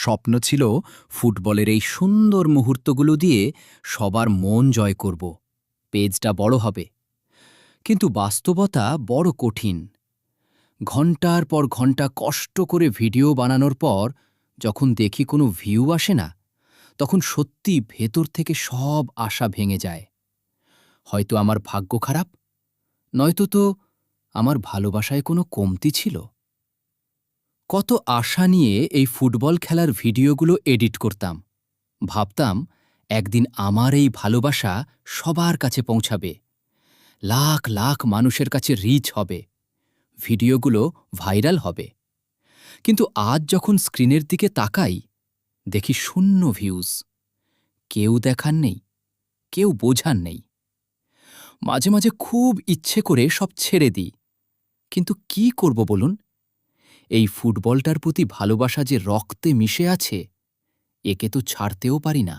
স্বপ্ন ছিল ফুটবলের এই সুন্দর মুহূর্তগুলো দিয়ে সবার মন জয় করব, পেজটা বড় হবে। কিন্তু বাস্তবতা বড় কঠিন। ঘন্টার পর ঘন্টা কষ্ট করে ভিডিও বানানোর পর যখন দেখি কোনো ভিউ আসে না, তখন সত্যি ভেতর থেকে সব আশা ভেঙে যায়। হয়তো আমার ভাগ্য খারাপ, নয়তো তো আমার ভালোবাসায় কোনো কমতি ছিল। কত আশা নিয়ে এই ফুটবল খেলার ভিডিওগুলো এডিট করতাম। ভাবতাম একদিন আমার এই ভালোবাসা সবার কাছে পৌঁছাবে, লাখ লাখ মানুষের কাছে রিচ হবে, ভিডিওগুলো ভাইরাল হবে। কিন্তু আজ যখন স্ক্রিনের দিকে তাকাই, দেখি শূন্য ভিউজ। কেউ দেখার নেই, কেউ বোঝার নেই। মাঝে মাঝে খুব ইচ্ছে করে সব ছেড়ে দিই, কিন্তু কি করব বলুন? এই ফুটবলটার প্রতি ভালোবাসা যে রক্তে মিশে আছে, একে তো ছাড়তেও পারি না।